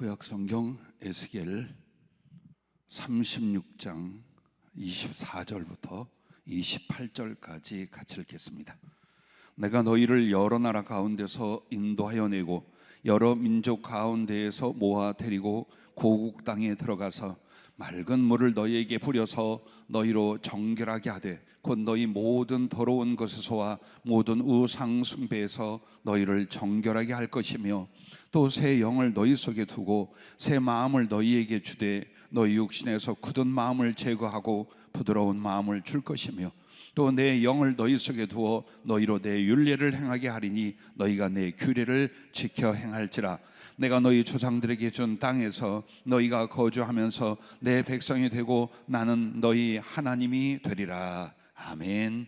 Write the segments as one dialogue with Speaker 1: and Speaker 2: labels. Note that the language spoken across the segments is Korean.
Speaker 1: 구약성경 에스겔 36장 24절부터 28절까지 같이 읽겠습니다. 내가 너희를 여러 나라 가운데서 인도하여 내고 여러 민족 가운데에서 모아 데리고 고국 땅에 들어가서 맑은 물을 너희에게 부려서 너희로 정결하게 하되 곧 너희 모든 더러운 것에서와 모든 우상 숭배에서 너희를 정결하게 할 것이며 또 새 영을 너희 속에 두고 새 마음을 너희에게 주되 너희 육신에서 굳은 마음을 제거하고 부드러운 마음을 줄 것이며 또 내 영을 너희 속에 두어 너희로 내 율례를 행하게 하리니 너희가 내 규례를 지켜 행할지라. 내가 너희 조상들에게 준 땅에서 너희가 거주하면서 내 백성이 되고 나는 너희 하나님이 되리라. 아멘.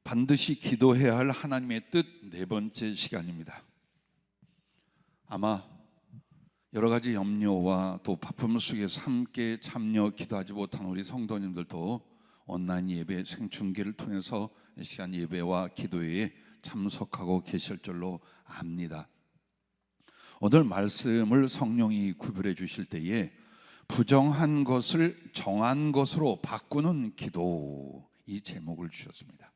Speaker 1: 반드시 기도해야 할 하나님의 뜻 네 번째 시간입니다. 아마 여러 가지 염려와 또 바쁨 속에서 함께 참여 기도하지 못한 우리 성도님들도 온라인 예배 생중계를 통해서 이 시간 예배와 기도회에 참석하고 계실 줄로 압니다. 오늘 말씀을 성령이 구별해 주실 때에 부정한 것을 정한 것으로 바꾸는 기도, 이 제목을 주셨습니다.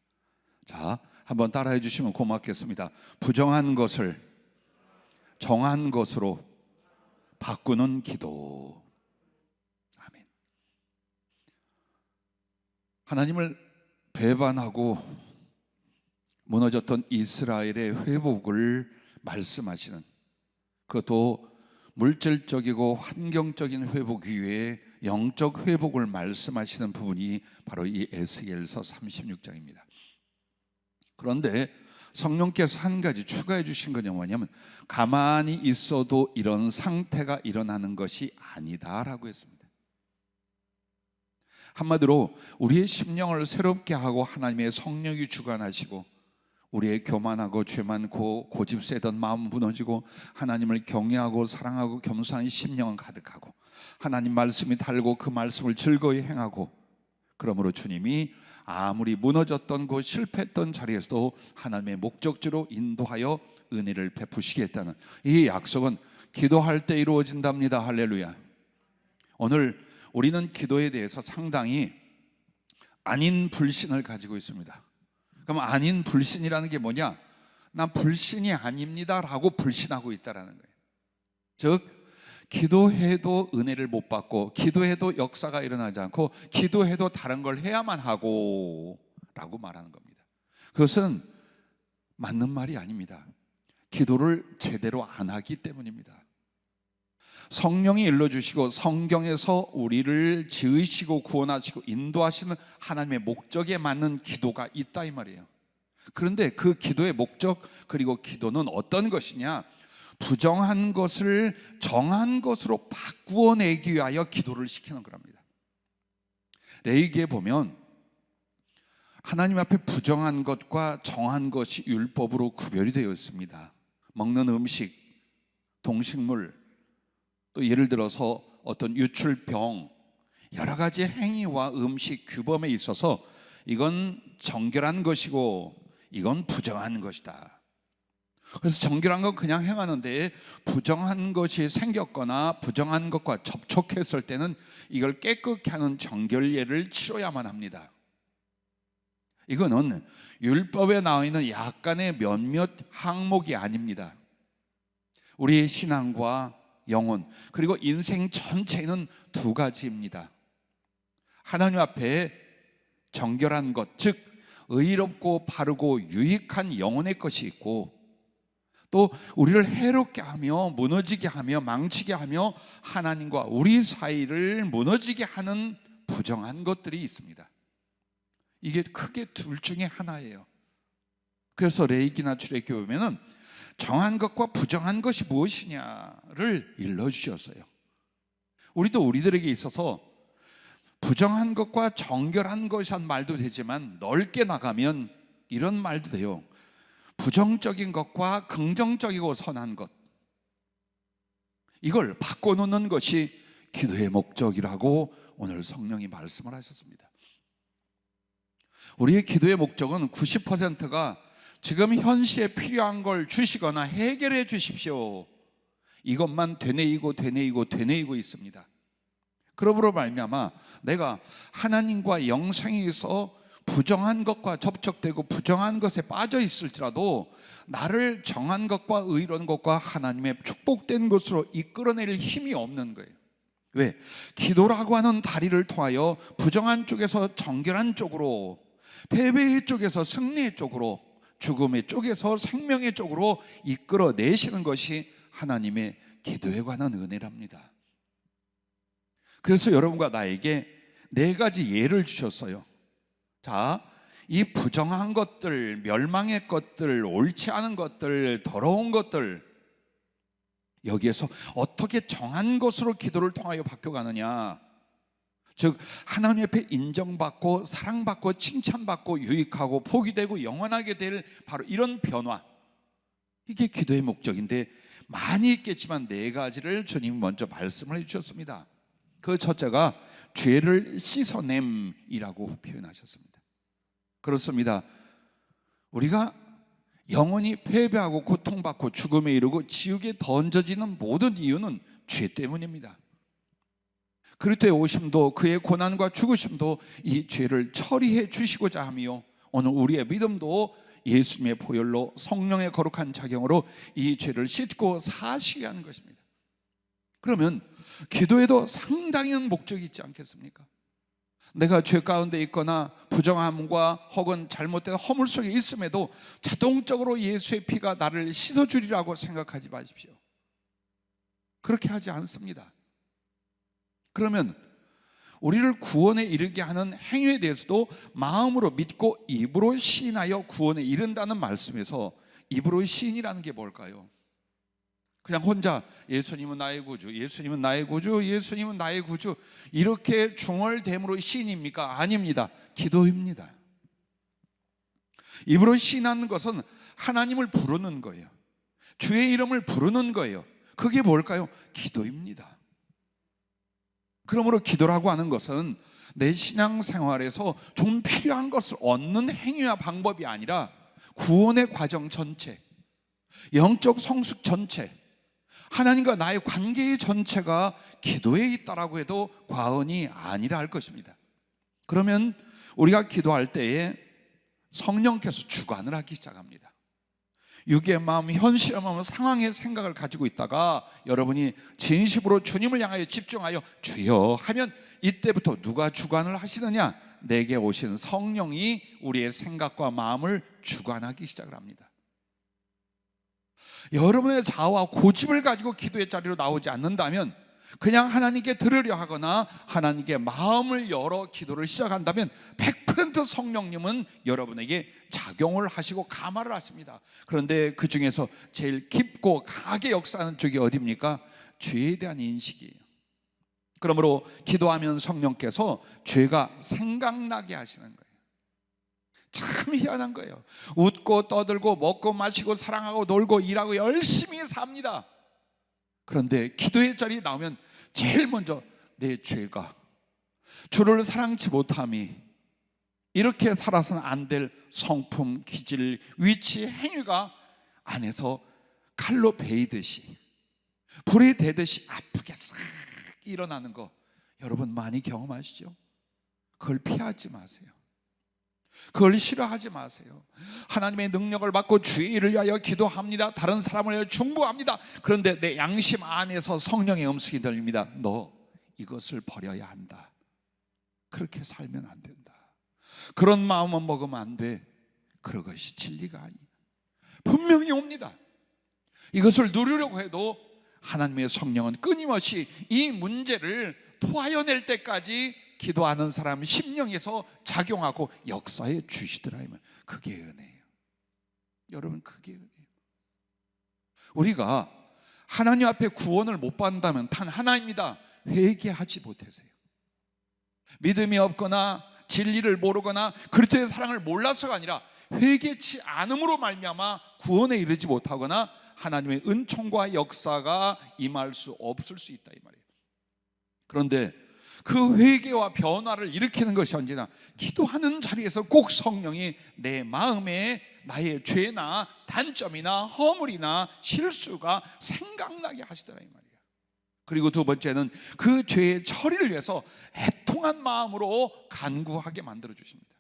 Speaker 1: 자, 한번 따라해 주시면 고맙겠습니다. 부정한 것을 정한 것으로 바꾸는 기도. 아멘. 하나님을 배반하고 무너졌던 이스라엘의 회복을 말씀하시는, 그것도 물질적이고 환경적인 회복 이외에 영적 회복을 말씀하시는 부분이 바로 이 에스겔서 36장입니다. 그런데 성령께서 한 가지 추가해 주신 건 뭐냐면 가만히 있어도 이런 상태가 일어나는 것이 아니다라고 했습니다. 한마디로 우리의 심령을 새롭게 하고 하나님의 성령이 주관하시고 우리의 교만하고 죄 많고 고집 세던 마음 무너지고 하나님을 경외하고 사랑하고 겸손한 심령은 가득하고 하나님 말씀이 달고 그 말씀을 즐거이 행하고, 그러므로 주님이 아무리 무너졌던 곳 실패했던 자리에서도 하나님의 목적지로 인도하여 은혜를 베푸시겠다는 이 약속은 기도할 때 이루어진답니다. 할렐루야. 오늘 우리는 기도에 대해서 상당히 아닌 불신을 가지고 있습니다. 그럼 아닌 불신이라는 게 뭐냐? 난 불신이 아닙니다 라고 불신하고 있다는 거예요. 즉 기도해도 은혜를 못 받고 기도해도 역사가 일어나지 않고 기도해도 다른 걸 해야만 하고 라고 말하는 겁니다. 그것은 맞는 말이 아닙니다. 기도를 제대로 안 하기 때문입니다. 성령이 일러주시고 성경에서 우리를 지으시고 구원하시고 인도하시는 하나님의 목적에 맞는 기도가 있다 이 말이에요. 그런데 그 기도의 목적 그리고 기도는 어떤 것이냐? 부정한 것을 정한 것으로 바꾸어내기 위하여 기도를 시키는 거랍니다. 레위기에 보면 하나님 앞에 부정한 것과 정한 것이 율법으로 구별이 되어 있습니다. 먹는 음식, 동식물, 또 예를 들어서 어떤 유출병, 여러 가지 행위와 음식 규범에 있어서 이건 정결한 것이고 이건 부정한 것이다. 그래서 정결한 건 그냥 행하는데 부정한 것이 생겼거나 부정한 것과 접촉했을 때는 이걸 깨끗게 하는 정결례를 치러야만 합니다. 이거는 율법에 나와 있는 약간의 몇몇 항목이 아닙니다. 우리의 신앙과 영혼 그리고 인생 전체는 두 가지입니다. 하나님 앞에 정결한 것, 즉 의롭고 바르고 유익한 영혼의 것이 있고 또 우리를 해롭게 하며 무너지게 하며 망치게 하며 하나님과 우리 사이를 무너지게 하는 부정한 것들이 있습니다. 이게 크게 둘 중에 하나예요. 그래서 레위기나 출애굽기 보면은 정한 것과 부정한 것이 무엇이냐를 일러주셨어요. 우리도 우리들에게 있어서 부정한 것과 정결한 것이란 말도 되지만 넓게 나가면 이런 말도 돼요. 부정적인 것과 긍정적이고 선한 것, 이걸 바꿔놓는 것이 기도의 목적이라고 오늘 성령이 말씀을 하셨습니다. 우리의 기도의 목적은 90%가 지금 현시에 필요한 걸 주시거나 해결해 주십시오, 이것만 되뇌이고 있습니다. 그러므로 말미암아 내가 하나님과 영생에서 부정한 것과 접촉되고 부정한 것에 빠져 있을지라도 나를 정한 것과 의로운 것과 하나님의 축복된 것으로 이끌어낼 힘이 없는 거예요. 왜? 기도라고 하는 다리를 통하여 부정한 쪽에서 정결한 쪽으로, 패배의 쪽에서 승리의 쪽으로, 죽음의 쪽에서 생명의 쪽으로 이끌어내시는 것이 하나님의 기도에 관한 은혜랍니다. 그래서 여러분과 나에게 4가지 예를 주셨어요. 자, 이 부정한 것들, 멸망의 것들, 옳지 않은 것들, 더러운 것들, 여기에서 어떻게 정한 것으로 기도를 통하여 바뀌어가느냐, 즉 하나님 앞에 인정받고 사랑받고 칭찬받고 유익하고 복이 되고 영원하게 될 바로 이런 변화, 이게 기도의 목적인데 많이 있겠지만 4가지를 주님 먼저 말씀을 해주셨습니다. 그 첫째가 죄를 씻어냄이라고 표현하셨습니다. 그렇습니다. 우리가 영원히 패배하고 고통받고 죽음에 이르고 지옥에 던져지는 모든 이유는 죄 때문입니다. 그리스도의 오심도 그의 고난과 죽으심도 이 죄를 처리해 주시고자 하며, 오늘 우리의 믿음도 예수님의 보혈로 성령의 거룩한 작용으로 이 죄를 씻고 사시게 하는 것입니다. 그러면 기도에도 상당한 목적이 있지 않겠습니까? 내가 죄 가운데 있거나 부정함과 혹은 잘못된 허물 속에 있음에도 자동적으로 예수의 피가 나를 씻어주리라고 생각하지 마십시오. 그렇게 하지 않습니다. 그러면 우리를 구원에 이르게 하는 행위에 대해서도 마음으로 믿고 입으로 시인하여 구원에 이른다는 말씀에서 입으로 시인이라는 게 뭘까요? 그냥 혼자 예수님은 나의 구주, 예수님은 나의 구주, 예수님은 나의 구주, 이렇게 중얼댐으로 시인입니까? 아닙니다. 기도입니다. 입으로 시인하는 것은 하나님을 부르는 거예요. 주의 이름을 부르는 거예요. 그게 뭘까요? 기도입니다. 그러므로 기도라고 하는 것은 내 신앙생활에서 좀 필요한 것을 얻는 행위와 방법이 아니라 구원의 과정 전체, 영적 성숙 전체, 하나님과 나의 관계의 전체가 기도에 있다라고 해도 과언이 아니라 할 것입니다. 그러면 우리가 기도할 때에 성령께서 주관을 하기 시작합니다. 육의 마음, 현실의 마음, 상황의 생각을 가지고 있다가 여러분이 진심으로 주님을 향하여 집중하여 주여 하면 이때부터 누가 주관을 하시느냐? 내게 오신 성령이 우리의 생각과 마음을 주관하기 시작을 합니다. 여러분의 자아와 고집을 가지고 기도의 자리로 나오지 않는다면, 그냥 하나님께 들으려 하거나 하나님께 마음을 열어 기도를 시작한다면 100% 성령님은 여러분에게 작용을 하시고 감화를 하십니다. 그런데 그 중에서 제일 깊고 강하게 역사하는 쪽이 어디입니까? 죄에 대한 인식이에요. 그러므로 기도하면 성령께서 죄가 생각나게 하시는 거예요. 참 희한한 거예요. 웃고 떠들고 먹고 마시고 사랑하고 놀고 일하고 열심히 삽니다. 그런데 기도의 자리에 나오면 제일 먼저 내 죄가, 주를 사랑치 못함이, 이렇게 살아서는 안 될 성품, 기질, 위치, 행위가 안에서 칼로 베이듯이, 불에 대듯이 아프게 싹 일어나는 거 여러분 많이 경험하시죠? 그걸 피하지 마세요. 그걸 싫어하지 마세요. 하나님의 능력을 받고 주의 일을 위하여 기도합니다. 다른 사람을 위하여 중보합니다. 그런데 내 양심 안에서 성령의 음성이 들립니다. 너 이것을 버려야 한다. 그렇게 살면 안 된다. 그런 마음은 먹으면 안 돼. 그것이 진리가 아니야. 분명히 옵니다. 이것을 누리려고 해도 하나님의 성령은 끊임없이 이 문제를 토하여낼 때까지 기도하는 사람 심령에서 작용하고 역사해 주시더라. 그게 은혜예요. 여러분, 그게 은혜예요. 우리가 하나님 앞에 구원을 못 받는다면 단 하나입니다. 회개하지 못해서요. 믿음이 없거나 진리를 모르거나 그리스도의 사랑을 몰라서가 아니라 회개치 않음으로 말미암아 구원에 이르지 못하거나 하나님의 은총과 역사가 임할 수 없을 수 있다 이 말이에요. 그런데 그 회개와 변화를 일으키는 것이 언제나 기도하는 자리에서 꼭 성령이 내 마음에 나의 죄나 단점이나 허물이나 실수가 생각나게 하시더라 이 말이에요. 그리고 두 번째는 그 죄의 처리를 위해서 애통한 마음으로 간구하게 만들어 주십니다.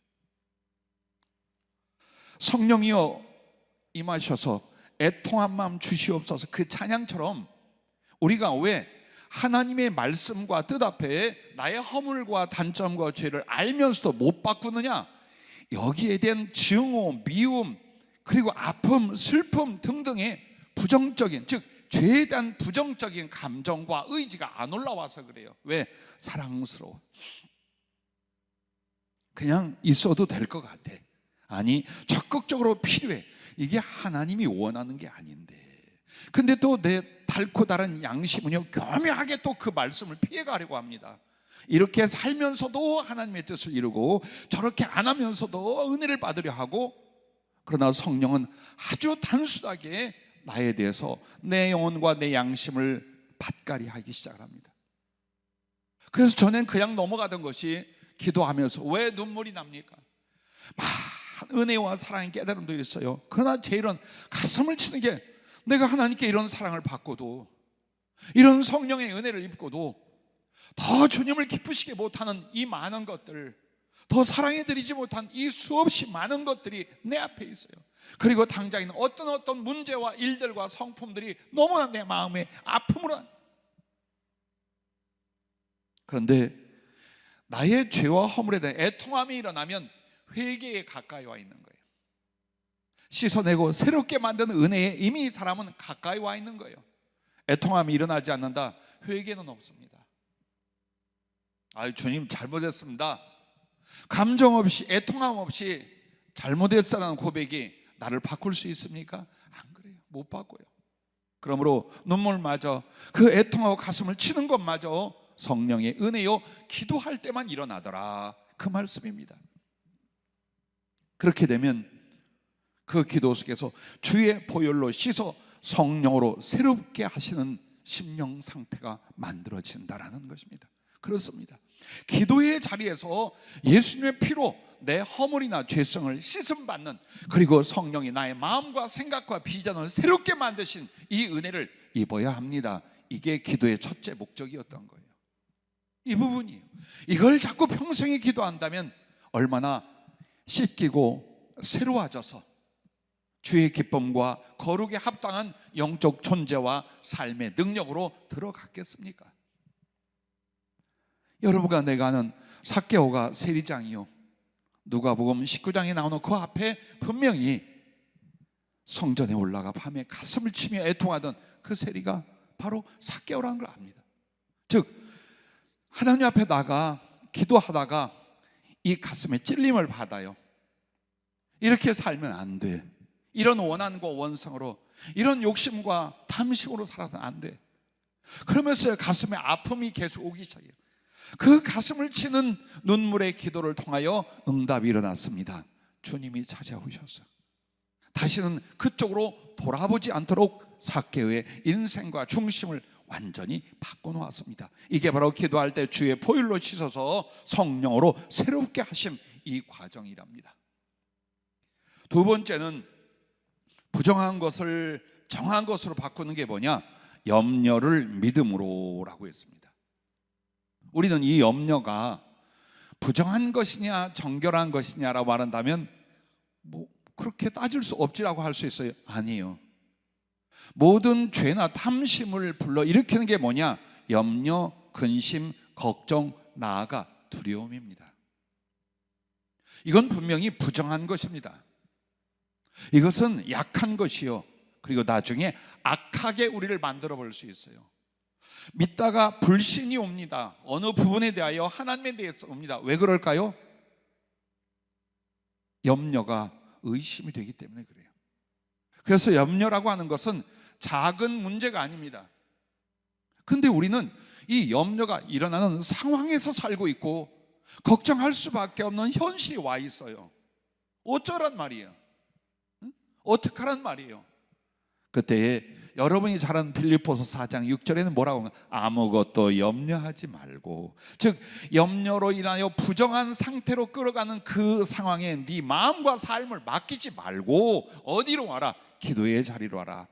Speaker 1: 성령이여 임하셔서 애통한 마음 주시옵소서. 그 찬양처럼 우리가 왜 하나님의 말씀과 뜻 앞에 나의 허물과 단점과 죄를 알면서도 못 바꾸느냐? 여기에 대한 증오, 미움, 그리고 아픔, 슬픔 등등의 부정적인, 즉 죄에 대한 부정적인 감정과 의지가 안 올라와서 그래요. 왜? 사랑스러워. 그냥 있어도 될 것 같아. 아니, 적극적으로 필요해. 이게 하나님이 원하는 게 아닌데. 근데 또 내 달고 다른 양심은요, 교묘하게 또 그 말씀을 피해가려고 합니다. 이렇게 살면서도 하나님의 뜻을 이루고 저렇게 안 하면서도 은혜를 받으려 하고, 그러나 성령은 아주 단순하게 나에 대해서 내 영혼과 내 양심을 밭갈이 하기 시작을 합니다. 그래서 저는 그냥 넘어가던 것이 기도하면서 왜 눈물이 납니까? 은혜와 사랑의 깨달음도 있어요. 그러나 제일은 가슴을 치는 게, 내가 하나님께 이런 사랑을 받고도, 이런 성령의 은혜를 입고도 더 주님을 기쁘시게 못하는 이 많은 것들, 더 사랑해드리지 못한 이 수없이 많은 것들이 내 앞에 있어요. 그리고 당장 있는 어떤 문제와 일들과 성품들이 너무나 내 마음에 아픔으로. 그런데 나의 죄와 허물에 대한 애통함이 일어나면 회개에 가까이 와 있는 거예요. 씻어내고 새롭게 만든 은혜에 이미 이 사람은 가까이 와 있는 거예요. 애통함이 일어나지 않는다, 회개는 없습니다. 주님 잘못했습니다. 감정 없이, 애통함 없이 잘못했다는 고백이 나를 바꿀 수 있습니까? 안 그래요. 못 바꿔요. 그러므로 눈물마저, 그 애통하고 가슴을 치는 것마저 성령의 은혜요, 기도할 때만 일어나더라, 그 말씀입니다. 그렇게 되면 그 기도 속에서 주의 보혈로 씻어 성령으로 새롭게 하시는 심령 상태가 만들어진다라는 것입니다. 그렇습니다. 기도의 자리에서 예수님의 피로 내 허물이나 죄성을 씻음받는, 그리고 성령이 나의 마음과 생각과 비전을 새롭게 만드신 이 은혜를 입어야 합니다. 이게 기도의 첫째 목적이었던 거예요. 이 부분이에요. 이걸 자꾸 평생에 기도한다면 얼마나 씻기고 새로워져서 주의 기쁨과 거룩에 합당한 영적 존재와 삶의 능력으로 들어갔겠습니까? 여러분과 내가 아는 삭개오가 세리장이요, 누가복음 19장에 나오는 그 앞에 분명히 성전에 올라가 밤에 가슴을 치며 애통하던 그 세리가 바로 삭개오라는 걸 압니다. 즉 하나님 앞에 나가 기도하다가 이 가슴에 찔림을 받아요. 이렇게 살면 안 돼. 이런 원한과 원성으로, 이런 욕심과 탐심으로 살아서는 안 돼. 그러면서 가슴에 아픔이 계속 오기 시작해요. 그 가슴을 치는 눈물의 기도를 통하여 응답이 일어났습니다. 주님이 찾아오셔서 다시는 그쪽으로 돌아보지 않도록 삭개오의 인생과 중심을 완전히 바꿔놓았습니다. 이게 바로 기도할 때 주의 보혈로 씻어서 성령으로 새롭게 하심, 이 과정이랍니다. 두 번째는 부정한 것을 정한 것으로 바꾸는 게 뭐냐? 염려를 믿음으로 라고 했습니다. 우리는 이 염려가 부정한 것이냐 정결한 것이냐라고 말한다면 그렇게 따질 수 없지라고 할 수 있어요. 아니에요. 모든 죄나 탐심을 불러일으키는 게 뭐냐? 염려, 근심, 걱정, 나아가 두려움입니다. 이건 분명히 부정한 것입니다. 이것은 약한 것이요, 그리고 나중에 악하게 우리를 만들어 볼 수 있어요. 믿다가 불신이 옵니다. 어느 부분에 대하여, 하나님에 대해서 옵니다. 왜 그럴까요? 염려가 의심이 되기 때문에 그래요. 그래서 염려라고 하는 것은 작은 문제가 아닙니다. 근데 우리는 이 염려가 일어나는 상황에서 살고 있고 걱정할 수밖에 없는 현실이 와 있어요. 어쩌란 말이에요? 어떡하란 말이에요? 그때에 여러분이 잘 아는 빌립보서 4장 6절에는 뭐라고 하는가? 아무것도 염려하지 말고, 즉 염려로 인하여 부정한 상태로 끌어가는 그 상황에 네 마음과 삶을 맡기지 말고 어디로 와라? 기도의 자리로 와라.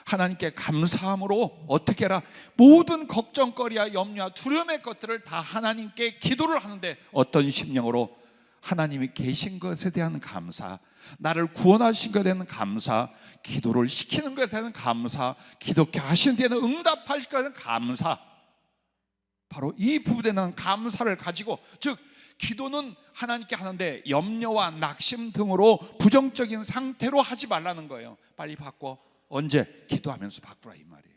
Speaker 1: 하나님께 감사함으로 어떻게 해라? 모든 걱정거리와 염려와 두려움의 것들을 다 하나님께 기도를 하는데, 어떤 심령으로? 하나님이 계신 것에 대한 감사, 나를 구원하신 것에 대한 감사, 기도를 시키는 것에 대한 감사, 기독해 하신 데는 응답할 것에 대한 감사, 바로 이 부분에 대한 감사를 가지고, 즉 기도는 하나님께 하는데 염려와 낙심 등으로 부정적인 상태로 하지 말라는 거예요. 빨리 바꿔. 언제? 기도하면서 바꾸라 이 말이에요.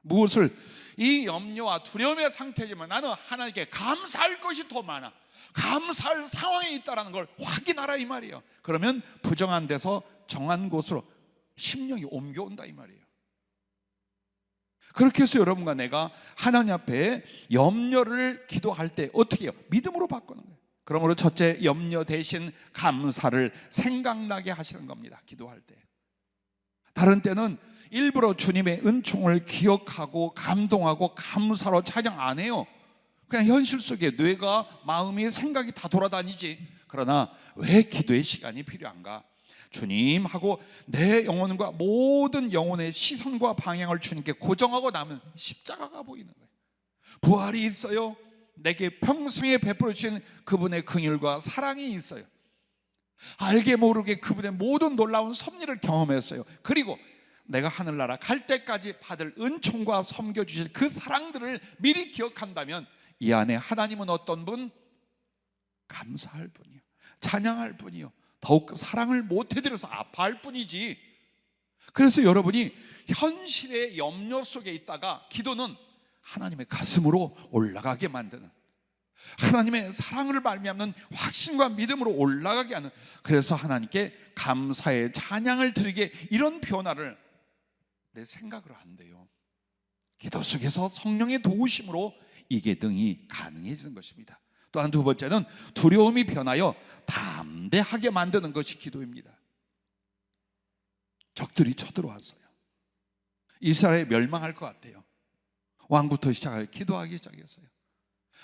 Speaker 1: 무엇을? 이 염려와 두려움의 상태지만 나는 하나님께 감사할 것이 더 많아, 감사할 상황에 있다는 걸 확인하라 이 말이에요. 그러면 부정한 데서 정한 곳으로 심령이 옮겨온다 이 말이에요. 그렇게 해서 여러분과 내가 하나님 앞에 염려를 기도할 때 어떻게 해요? 믿음으로 바꾸는 거예요. 그러므로 첫째, 염려 대신 감사를 생각나게 하시는 겁니다. 기도할 때. 다른 때는 일부러 주님의 은총을 기억하고 감동하고 감사로 찬양 안 해요. 그냥 현실 속에 뇌가, 마음이, 생각이 다 돌아다니지. 그러나 왜 기도의 시간이 필요한가? 주님 하고 내 영혼과 모든 영혼의 시선과 방향을 주님께 고정하고 나면 십자가가 보이는 거예요. 부활이 있어요. 내게 평생에 베풀어 주신 그분의 긍휼과 사랑이 있어요. 알게 모르게 그분의 모든 놀라운 섭리를 경험했어요. 그리고 내가 하늘나라 갈 때까지 받을 은총과 섬겨주실 그 사랑들을 미리 기억한다면, 이 안에 하나님은 어떤 분? 감사할 분이요, 찬양할 분이요, 더욱 사랑을 못 해드려서 아파할 뿐이지. 그래서 여러분이 현실의 염려 속에 있다가 기도는 하나님의 가슴으로 올라가게 만드는, 하나님의 사랑을 말미암는 확신과 믿음으로 올라가게 하는, 그래서 하나님께 감사의 찬양을 드리게, 이런 변화를 내 생각으로 한대요. 기도 속에서 성령의 도우심으로 이게 등이 가능해지는 것입니다. 또한 두 번째는 두려움이 변하여 담대하게 만드는 것이 기도입니다. 적들이 쳐들어왔어요. 이스라엘이 멸망할 것 같아요. 왕부터 시작하여 기도하기 시작했어요.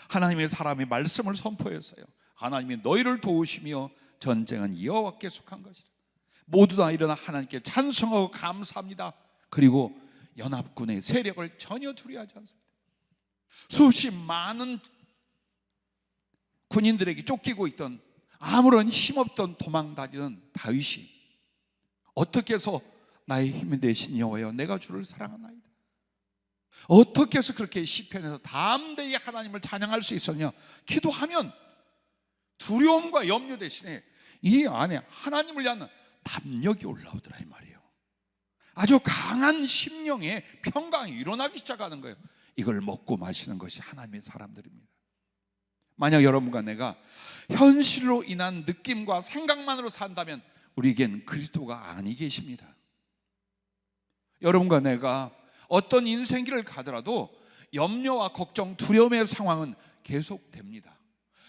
Speaker 1: 하나님의 사람이 말씀을 선포했어요. 하나님이 너희를 도우시며 전쟁은 여호와께 속한 것이라. 모두 다 일어나 하나님께 찬송하고 감사합니다. 그리고 연합군의 세력을 전혀 두려워하지 않습니다. 수없이 많은 군인들에게 쫓기고 있던, 아무런 힘없던 도망다니던 다윗이 어떻게 해서 나의 힘이 되신 여호와여 내가 주를 사랑하나이다, 어떻게 해서 그렇게 시편에서 담대히 하나님을 찬양할 수 있었냐? 기도하면 두려움과 염려 대신에 이 안에 하나님을 향한 담력이 올라오더라 이 말이에요. 아주 강한 심령의 평강이 일어나기 시작하는 거예요. 이걸 먹고 마시는 것이 하나님의 사람들입니다. 만약 여러분과 내가 현실로 인한 느낌과 생각만으로 산다면 우리에겐 그리스도가 아니 계십니다. 여러분과 내가 어떤 인생길을 가더라도 염려와 걱정, 두려움의 상황은 계속됩니다.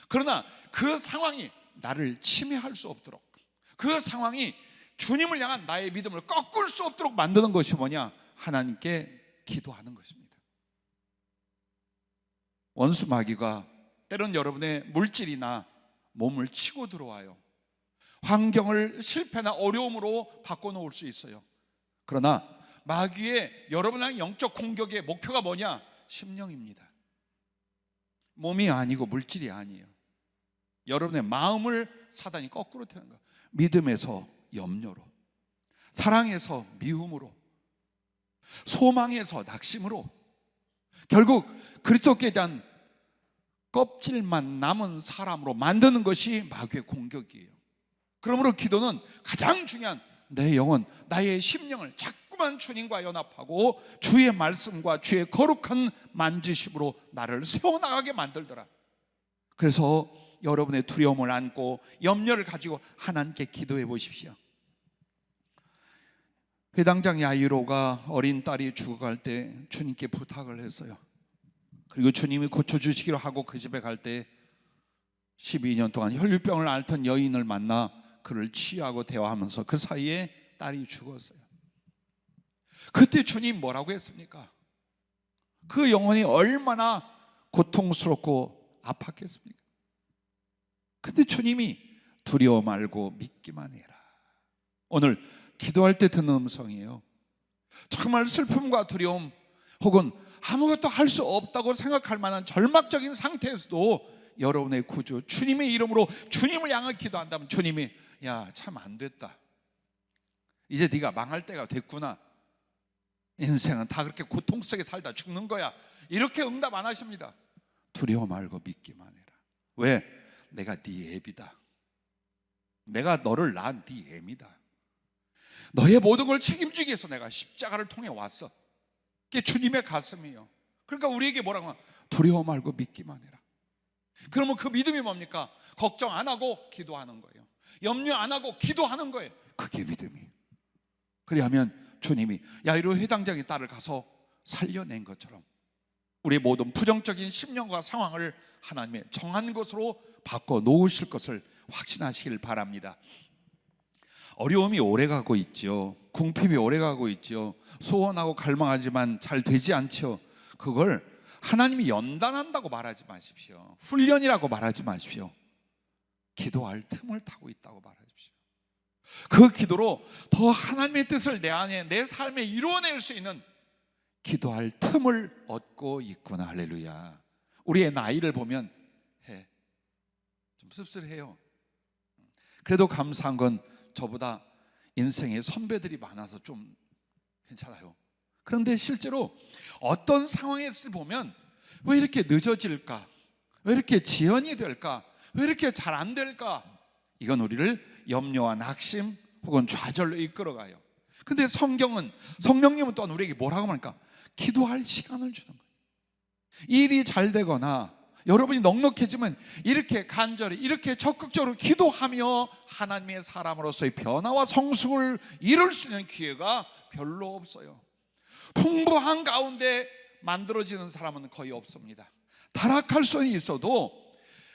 Speaker 1: 그러나 그 상황이 나를 침해할 수 없도록, 그 상황이 주님을 향한 나의 믿음을 꺾을 수 없도록 만드는 것이 뭐냐? 하나님께 기도하는 것입니다. 원수 마귀가 때론 여러분의 물질이나 몸을 치고 들어와요. 환경을 실패나 어려움으로 바꿔놓을 수 있어요. 그러나 마귀의 여러분의 영적 공격의 목표가 뭐냐? 심령입니다. 몸이 아니고 물질이 아니에요. 여러분의 마음을 사단이 거꾸로 태우는 거예요. 믿음에서 염려로, 사랑에서 미움으로, 소망에서 낙심으로, 결국 그리스도께 대한 껍질만 남은 사람으로 만드는 것이 마귀의 공격이에요. 그러므로 기도는 가장 중요한, 내 영혼, 나의 심령을 자꾸만 주님과 연합하고 주의 말씀과 주의 거룩한 만지심으로 나를 세워나가게 만들더라. 그래서 여러분의 두려움을 안고 염려를 가지고 하나님께 기도해 보십시오. 회당장 야이로가 어린 딸이 죽어갈 때 주님께 부탁을 했어요. 그리고 주님이 고쳐주시기로 하고 그 집에 갈 때 12년 동안 혈류병을 앓던 여인을 만나 그를 치유하고 대화하면서 그 사이에 딸이 죽었어요. 그때 주님 뭐라고 했습니까? 그 영혼이 얼마나 고통스럽고 아팠겠습니까? 근데 주님이 두려워 말고 믿기만 해라. 오늘 기도할 때 듣는 음성이에요. 정말 슬픔과 두려움 혹은 아무것도 할 수 없다고 생각할 만한 절망적인 상태에서도 여러분의 구주 주님의 이름으로 주님을 향해 기도한다면 주님이 야, 참 안 됐다, 이제 네가 망할 때가 됐구나, 인생은 다 그렇게 고통 속에 살다 죽는 거야, 이렇게 응답 안 하십니다. 두려워 말고 믿기만 해라. 왜? 내가 네 애비다. 내가 너를 낳은 네 애미다. 너의 모든 걸 책임지기 위해서 내가 십자가를 통해 왔어. 그게 주님의 가슴이에요. 그러니까 우리에게 뭐라고 하나? 두려워 말고 믿기만 해라. 그러면 그 믿음이 뭡니까? 걱정 안 하고 기도하는 거예요. 염려 안 하고 기도하는 거예요. 그게 믿음이. 그리하면 주님이 야이로 회당장의 딸을 가서 살려낸 것처럼 우리의 모든 부정적인 심령과 상황을 하나님의 정한 것으로 바꿔 놓으실 것을 확신하시길 바랍니다. 어려움이 오래가고 있죠. 궁핍이 오래가고 있죠. 소원하고 갈망하지만 잘 되지 않죠. 그걸 하나님이 연단한다고 말하지 마십시오. 훈련이라고 말하지 마십시오. 기도할 틈을 타고 있다고 말하십시오. 그 기도로 더 하나님의 뜻을 내 안에 내 삶에 이루어낼 수 있는 기도할 틈을 얻고 있구나. 할렐루야. 우리의 나이를 보면 좀 씁쓸해요. 그래도 감사한 건 저보다 인생에 선배들이 많아서 좀 괜찮아요. 그런데 실제로 어떤 상황에서 보면 왜 이렇게 늦어질까? 왜 이렇게 지연이 될까? 왜 이렇게 잘 안 될까? 이건 우리를 염려와 낙심 혹은 좌절로 이끌어가요. 근데 성령님은 또한 우리에게 뭐라고 말할까? 기도할 시간을 주는 거예요. 일이 잘 되거나 여러분이 넉넉해지면 이렇게 간절히 이렇게 적극적으로 기도하며 하나님의 사람으로서의 변화와 성숙을 이룰 수 있는 기회가 별로 없어요. 풍부한 가운데 만들어지는 사람은 거의 없습니다. 타락할 수는 있어도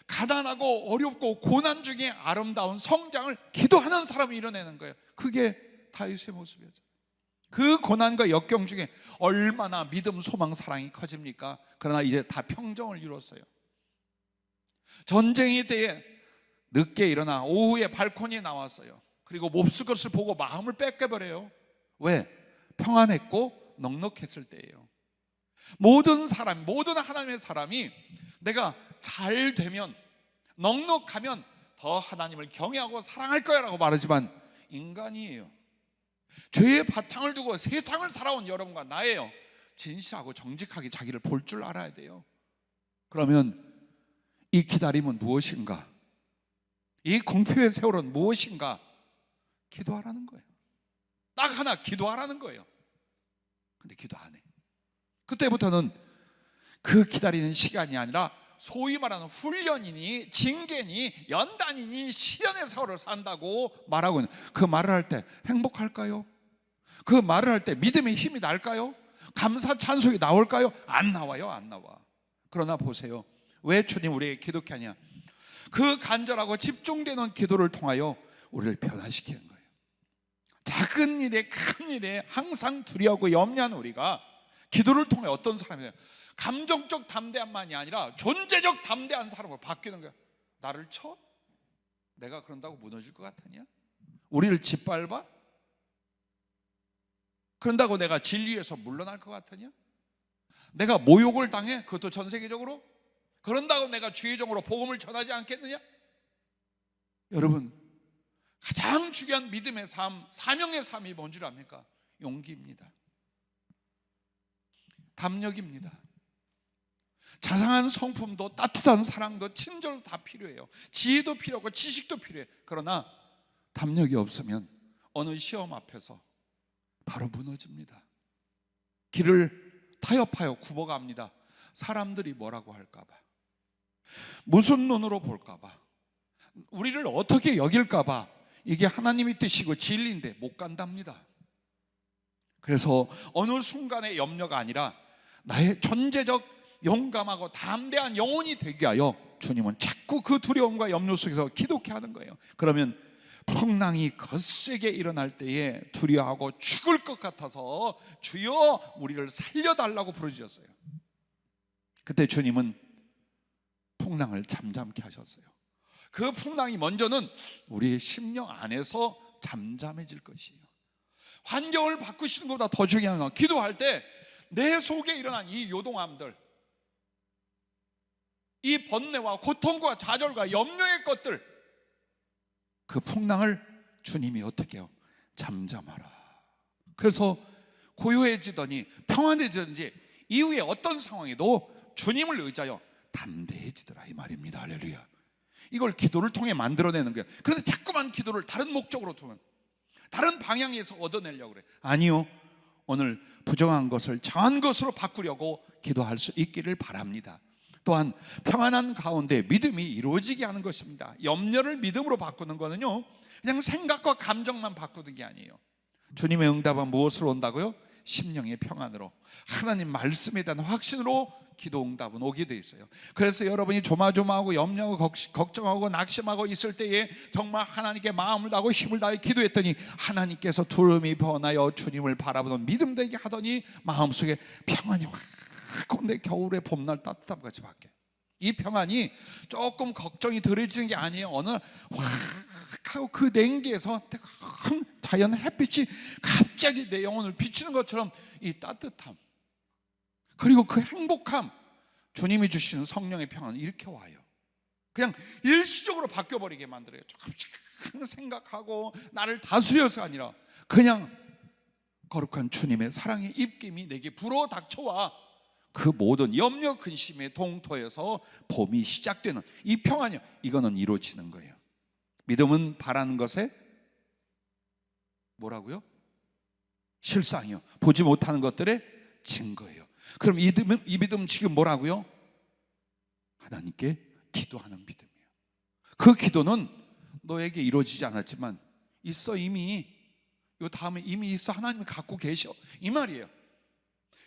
Speaker 1: 가난하고 어렵고 고난 중에 아름다운 성장을 기도하는 사람이 이뤄내는 거예요. 그게 다윗의 모습이었죠. 그 고난과 역경 중에 얼마나 믿음, 소망, 사랑이 커집니까? 그러나 이제 다 평정을 이뤘어요. 전쟁의 때에 늦게 일어나 오후에 발코니에 나왔어요. 그리고 몹쓸 것을 보고 마음을 뺏겨버려요. 왜? 평안했고 넉넉했을 때예요. 모든 하나님의 사람이 내가 잘 되면, 넉넉하면 더 하나님을 경외하고 사랑할 거야 라고 말하지만 인간이에요. 죄의 바탕을 두고 세상을 살아온 여러분과 나예요. 진실하고 정직하게 자기를 볼 줄 알아야 돼요. 그러면 이 기다림은 무엇인가? 이 궁핍의 세월은 무엇인가? 기도하라는 거예요. 딱 하나, 기도하라는 거예요. 근데 기도 안 해. 그때부터는 그 기다리는 시간이 아니라 소위 말하는 훈련이니 징계니 연단이니 시련의 세월을 산다고 말하고 있는, 그 말을 할 때 행복할까요? 그 말을 할 때 믿음의 힘이 날까요? 감사 찬송이 나올까요? 안 나와요. 안 나와. 그러나 보세요. 왜 주님 우리에게 기도케 하냐? 그 간절하고 집중되는 기도를 통하여 우리를 변화시키는 거예요. 작은 일에 큰 일에 항상 두려워하고 염려한 우리가 기도를 통해 어떤 사람이에요? 감정적 담대함만이 아니라 존재적 담대한 사람으로 바뀌는 거예요. 나를 쳐? 내가 그런다고 무너질 것 같으냐? 우리를 짓밟아? 그런다고 내가 진리에서 물러날 것 같으냐? 내가 모욕을 당해? 그것도 전 세계적으로? 그런다고 내가 주의적으로 복음을 전하지 않겠느냐? 여러분, 가장 중요한 믿음의 삶, 사명의 삶이 뭔 줄 압니까? 용기입니다. 담력입니다. 자상한 성품도 따뜻한 사랑도 친절도 다 필요해요. 지혜도 필요하고 지식도 필요해. 그러나 담력이 없으면 어느 시험 앞에서 바로 무너집니다. 길을 타협하여 굽어갑니다. 사람들이 뭐라고 할까 봐, 무슨 눈으로 볼까 봐, 우리를 어떻게 여길까 봐. 이게 하나님의 뜻이고 진리인데 못 간답니다. 그래서 어느 순간의 염려가 아니라 나의 존재적 용감하고 담대한 영혼이 되게 하여 주님은 자꾸 그 두려움과 염려 속에서 기도케 하는 거예요. 그러면 풍랑이 거세게 일어날 때에 두려워하고 죽을 것 같아서 주여 우리를 살려달라고 부르짖었어요. 그때 주님은 풍랑을 잠잠케 하셨어요. 그 풍랑이 먼저는 우리의 심령 안에서 잠잠해질 것이에요. 환경을 바꾸시는 것보다 더 중요한 건 기도할 때 내 속에 일어난 이 요동함들, 이 번뇌와 고통과 좌절과 염려의 것들, 그 풍랑을 주님이 어떻게 해요? 잠잠하라. 그래서 고요해지더니 평안해지든지 이후에 어떤 상황에도 주님을 의지하여 담대해지더라, 이 말입니다. 할렐루야. 이걸 기도를 통해 만들어내는 거예요. 그런데 자꾸만 기도를 다른 목적으로 두면, 다른 방향에서 얻어내려고 그래. 아니요, 오늘 부정한 것을 정한 것으로 바꾸려고 기도할 수 있기를 바랍니다. 또한 평안한 가운데 믿음이 이루어지게 하는 것입니다. 염려를 믿음으로 바꾸는 거는요, 그냥 생각과 감정만 바꾸는 게 아니에요. 주님의 응답은 무엇으로 온다고요? 심령의 평안으로, 하나님 말씀에 대한 확신으로 기도 응답은 오게 돼 있어요. 그래서 여러분이 조마조마하고 염려하고 걱정하고 낙심하고 있을 때에 정말 하나님께 마음을 다하고 힘을 다해 기도했더니 하나님께서 두름이 번하여 주님을 바라보는 믿음 되게 하더니 마음속에 평안이 확, 내 겨울의 봄날 따뜻함 같이 바뀌어. 이 평안이 조금 걱정이 덜해지는 게 아니에요. 어느 날 확 하고 그 냉기에서 뜨거운 자연 햇빛이 갑자기 내 영혼을 비추는 것처럼 이 따뜻함, 그리고 그 행복함, 주님이 주시는 성령의 평안은 이렇게 와요. 그냥 일시적으로 바뀌어버리게 만들어요. 조금씩 생각하고 나를 다스려서가 아니라 그냥 거룩한 주님의 사랑의 입김이 내게 불어 닥쳐와 그 모든 염려 근심의 동토에서 봄이 시작되는 이 평안이요, 이거는 이루어지는 거예요. 믿음은 바라는 것에 뭐라고요? 실상이요, 보지 못하는 것들의 증거예요. 그럼 이 믿음 지금 뭐라고요? 하나님께 기도하는 믿음이에요. 그 기도는 너에게 이루어지지 않았지만 있어, 이미 요 다음에 이미 있어, 하나님이 갖고 계셔, 이 말이에요.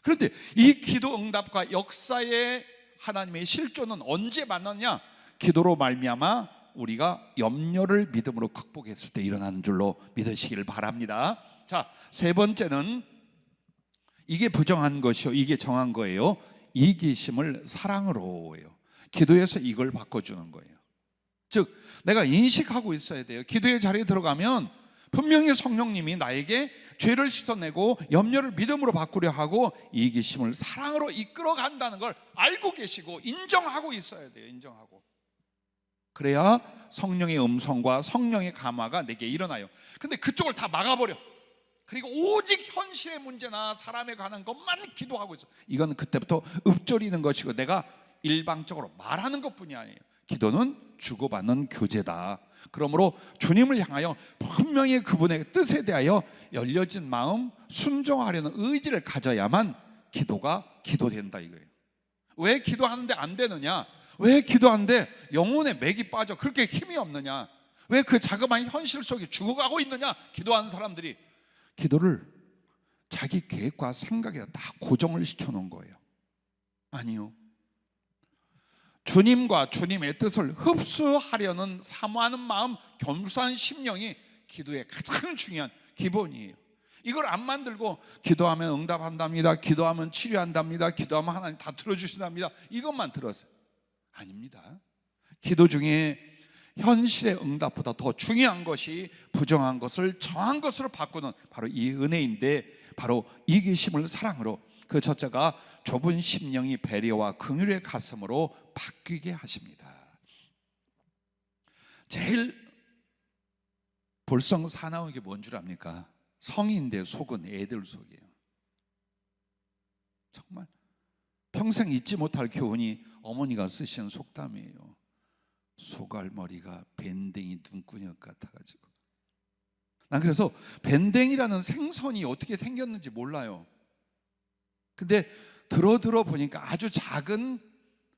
Speaker 1: 그런데 이 기도 응답과 역사의 하나님의 실존은 언제 만났냐? 기도로 말미암아 우리가 염려를 믿음으로 극복했을 때 일어나는 줄로 믿으시기를 바랍니다. 자, 세 번째는 이게 부정한 것이요, 이게 정한 거예요. 이기심을 사랑으로예요. 기도에서 이걸 바꿔주는 거예요. 즉, 내가 인식하고 있어야 돼요. 기도의 자리에 들어가면 분명히 성령님이 나에게 죄를 씻어내고 염려를 믿음으로 바꾸려 하고 이기심을 사랑으로 이끌어 간다는 걸 알고 계시고 인정하고 있어야 돼요. 인정하고. 그래야 성령의 음성과 성령의 감화가 내게 일어나요. 근데 그쪽을 다 막아버려. 그리고 오직 현실의 문제나 사람에 관한 것만 기도하고 있어. 이건 그때부터 읊조리는 것이고 내가 일방적으로 말하는 것뿐이 아니에요. 기도는 주고받는 교제다. 그러므로 주님을 향하여 분명히 그분의 뜻에 대하여 열려진 마음, 순종하려는 의지를 가져야만 기도가 기도된다, 이거예요. 왜 기도하는데 안 되느냐? 왜 기도하는데 영혼에 맥이 빠져 그렇게 힘이 없느냐? 왜 그 자그마한 현실 속에 죽어가고 있느냐? 기도하는 사람들이 기도를 자기 계획과 생각에 다 고정을 시켜놓은 거예요. 아니요, 주님과 주님의 뜻을 흡수하려는 사모하는 마음, 겸손한 심령이 기도의 가장 중요한 기본이에요. 이걸 안 만들고 기도하면 응답한답니다, 기도하면 치료한답니다, 기도하면 하나님 다 들어주신답니다, 이것만 들었어요. 아닙니다. 기도 중에 현실의 응답보다 더 중요한 것이 부정한 것을 정한 것으로 바꾸는 바로 이 은혜인데, 바로 이기심을 사랑으로, 그 첫째가 좁은 심령이 배려와 긍휼의 가슴으로 바뀌게 하십니다. 제일 볼성 사나운 게 뭔 줄 압니까? 성인인데 속은 애들 속이에요. 정말 평생 잊지 못할 교훈이 어머니가 쓰신 속담이에요. 소갈머리가 밴댕이 눈구녕 같아가지고. 난 그래서 밴댕이라는 생선이 어떻게 생겼는지 몰라요. 근데 들어 보니까 아주 작은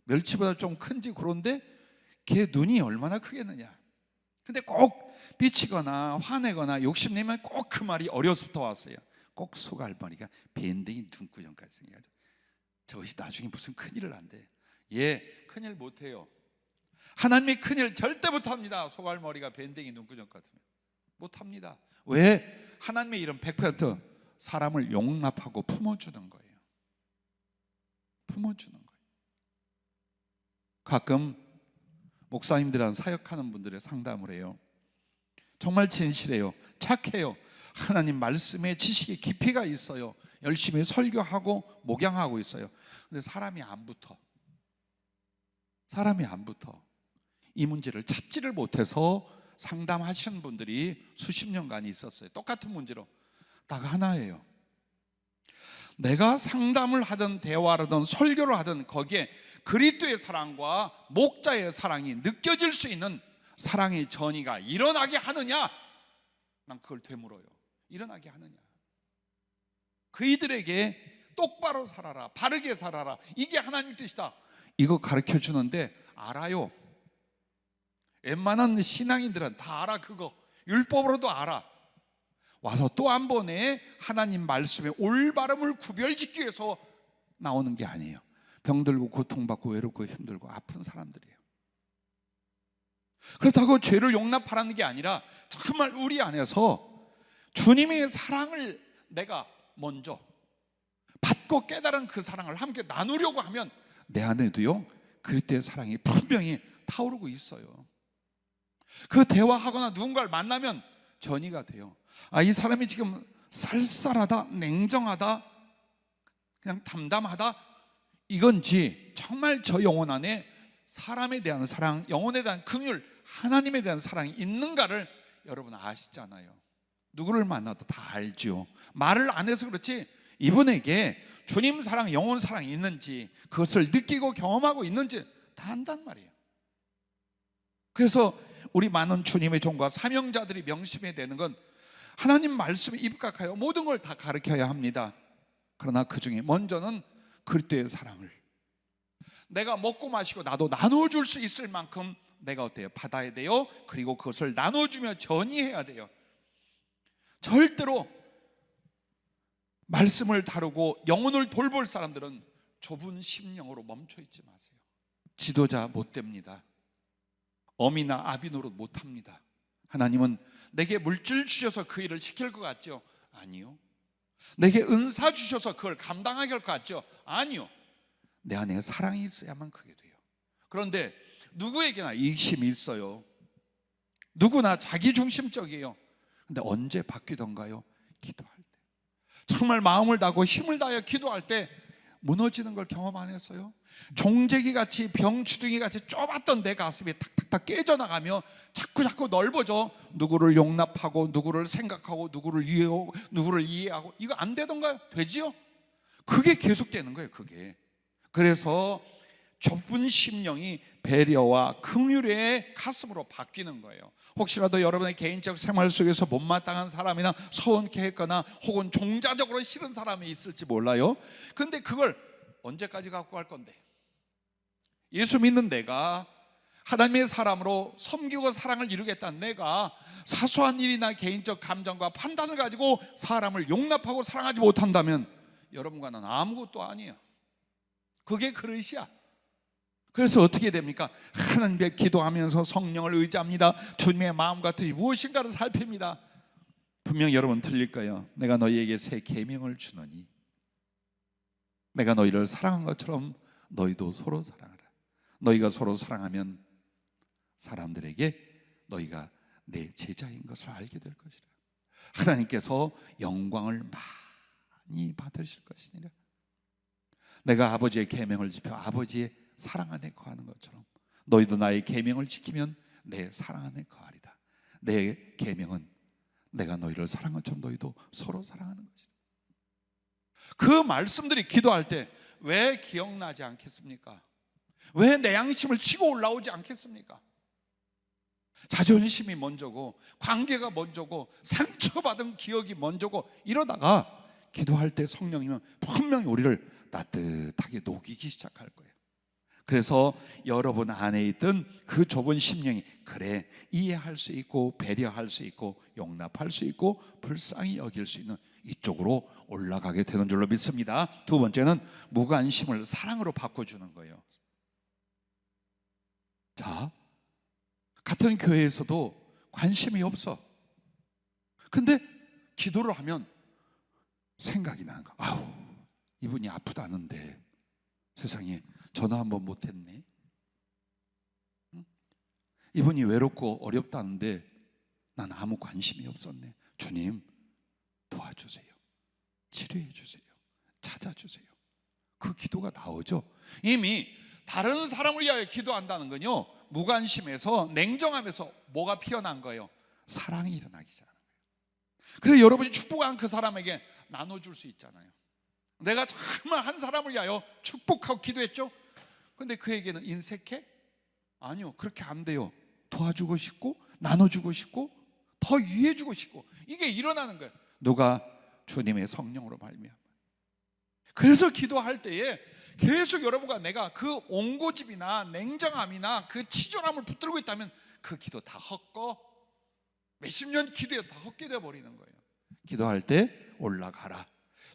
Speaker 1: 멸치보다 좀 큰지 그런데 걔 눈이 얼마나 크겠느냐. 근데 꼭 삐치거나 화내거나 욕심내면 꼭 그 말이 어려서부터 왔어요. 꼭 소갈머리가 밴댕이 눈구녕까지 생겨가지고 저것이 나중에 무슨 큰일을 한대. 얘 큰일 못해요. 하나님이 큰일 절대 못합니다. 소갈머리가 밴댕이 눈구녕 같으면. 못합니다. 왜? 하나님의 이름 100% 사람을 용납하고 품어주는 거예요. 품어주는 거예요. 가끔 목사님들이랑 사역하는 분들의 상담을 해요. 정말 진실해요. 착해요. 하나님 말씀에 지식의 깊이가 있어요. 열심히 설교하고 목양하고 있어요. 근데 사람이 안 붙어. 사람이 안 붙어. 이 문제를 찾지를 못해서 상담하시는 분들이 수십 년간 있었어요. 똑같은 문제로. 딱 하나예요. 내가 상담을 하든 대화를 하든 설교를 하든 거기에 그리스도의 사랑과 목자의 사랑이 느껴질 수 있는 사랑의 전이가 일어나게 하느냐? 난 그걸 되물어요. 일어나게 하느냐? 그이들에게 똑바로 살아라, 바르게 살아라, 이게 하나님 뜻이다, 이거 가르쳐 주는데 알아요. 웬만한 신앙인들은 다 알아. 그거 율법으로도 알아. 와서 또 한 번에 하나님 말씀의 올바름을 구별짓기 위해서 나오는 게 아니에요. 병들고 고통받고 외롭고 힘들고 아픈 사람들이에요. 그렇다고 죄를 용납하라는 게 아니라 정말 우리 안에서 주님의 사랑을 내가 먼저 받고 깨달은 그 사랑을 함께 나누려고 하면 내 안에도요 그리스도의 사랑이 분명히 타오르고 있어요. 그 대화하거나 누군가를 만나면 전이가 돼요. 아, 이 사람이 지금 쌀쌀하다, 냉정하다, 그냥 담담하다, 이건지 정말 저 영혼 안에 사람에 대한 사랑, 영혼에 대한 긍휼, 하나님에 대한 사랑이 있는가를 여러분 아시잖아요. 누구를 만나도 다 알죠. 말을 안 해서 그렇지 이분에게 주님 사랑, 영혼 사랑이 있는지, 그것을 느끼고 경험하고 있는지 다 안단 말이에요. 그래서 우리 많은 주님의 종과 사명자들이 명심해야 되는 건 하나님 말씀에 입각하여 모든 걸 다 가르쳐야 합니다. 그러나 그 중에 먼저는 그리스도의 사랑을 내가 먹고 마시고 나도 나눠줄 수 있을 만큼 내가 어때요? 받아야 돼요. 그리고 그것을 나눠주며 전이해야 돼요. 절대로 말씀을 다루고 영혼을 돌볼 사람들은 좁은 심령으로 멈춰있지 마세요. 지도자 못 됩니다. 어미나 아비 노릇 못합니다. 하나님은 내게 물질 주셔서 그 일을 시킬 것 같죠? 아니요. 내게 은사 주셔서 그걸 감당하게 할 것 같죠? 아니요. 내 안에 사랑이 있어야만 그게 돼요. 그런데 누구에게나 이심이 있어요. 누구나 자기중심적이에요. 근데 언제 바뀌던가요? 기도할 때. 정말 마음을 다하고 힘을 다하여 기도할 때 무너지는 걸 경험 안 했어요? 종재기같이 병추둥이같이 좁았던 내 가슴이 탁탁탁 깨져나가며 자꾸 넓어져. 누구를 용납하고 누구를 생각하고 누구를 이해하고 이거 안 되던가요? 되지요? 그게 계속되는 거예요. 그게. 그래서 좁은 심령이 배려와 긍휼의 가슴으로 바뀌는 거예요. 혹시라도 여러분의 개인적 생활 속에서 못마땅한 사람이나 서운케 했거나 혹은 종자적으로 싫은 사람이 있을지 몰라요. 근데 그걸 언제까지 갖고 갈 건데? 예수 믿는 내가 하나님의 사람으로 섬기고 사랑을 이루겠다는 내가 사소한 일이나 개인적 감정과 판단을 가지고 사람을 용납하고 사랑하지 못한다면 여러분과 는 아무것도 아니에요. 그게 그릇이야. 그래서 어떻게 됩니까? 하나님께 기도하면서 성령을 의지합니다. 주님의 마음과 뜻이 무엇인가를 살핍니다. 분명 여러분 틀릴 거예요. 내가 너희에게 새 계명을 주노니 내가 너희를 사랑한 것처럼 너희도 서로 사랑하라. 너희가 서로 사랑하면 사람들에게 너희가 내 제자인 것을 알게 될 것이라. 하나님께서 영광을 많이 받으실 것이니라. 내가 아버지의 계명을 지켜 아버지의 사랑 안에 거하는 것처럼 너희도 나의 계명을 지키면 내 사랑 안에 거하리라. 내 계명은 내가 너희를 사랑한 것처럼 너희도 서로 사랑하는 것이라. 그 말씀들이 기도할 때 왜 기억나지 않겠습니까? 왜 내 양심을 치고 올라오지 않겠습니까? 자존심이 먼저고 관계가 먼저고 상처받은 기억이 먼저고 이러다가 기도할 때 성령이면 분명히 우리를 따뜻하게 녹이기 시작할 거예요. 그래서 여러분 안에 있던 그 좁은 심령이 그래 이해할 수 있고 배려할 수 있고 용납할 수 있고 불쌍히 여길 수 있는 이쪽으로 올라가게 되는 줄로 믿습니다. 두 번째는 무관심을 사랑으로 바꿔주는 거예요. 자, 같은 교회에서도 관심이 없어. 근데 기도를 하면 생각이 나는 거야. 아우, 이분이 아프다는데 세상에 전화 한번 못했네. 이분이 외롭고 어렵다는데 난 아무 관심이 없었네. 주님 도와주세요. 치료해 주세요. 찾아주세요. 그 기도가 나오죠. 이미 다른 사람을 위하여 기도한다는 건요, 무관심에서 냉정함에서 뭐가 피어난 거예요? 사랑이 일어나기 시작하는 거예요. 그래서 여러분이 축복한 그 사람에게 나눠줄 수 있잖아요. 내가 정말 한 사람을 위하여 축복하고 기도했죠. 근데 그에게는 인색해? 아니요, 그렇게 안 돼요. 도와주고 싶고 나눠주고 싶고 더 위해주고 싶고, 이게 일어나는 거예요. 누가? 주님의 성령으로 말미암아. 그래서 기도할 때에 계속 여러분과 내가 그 옹고집이나 냉정함이나 그 치졸함을 붙들고 있다면 그 기도 다 헛거, 몇십 년 기도에 다 헛게 되어버리는 거예요. 기도할 때 올라가라.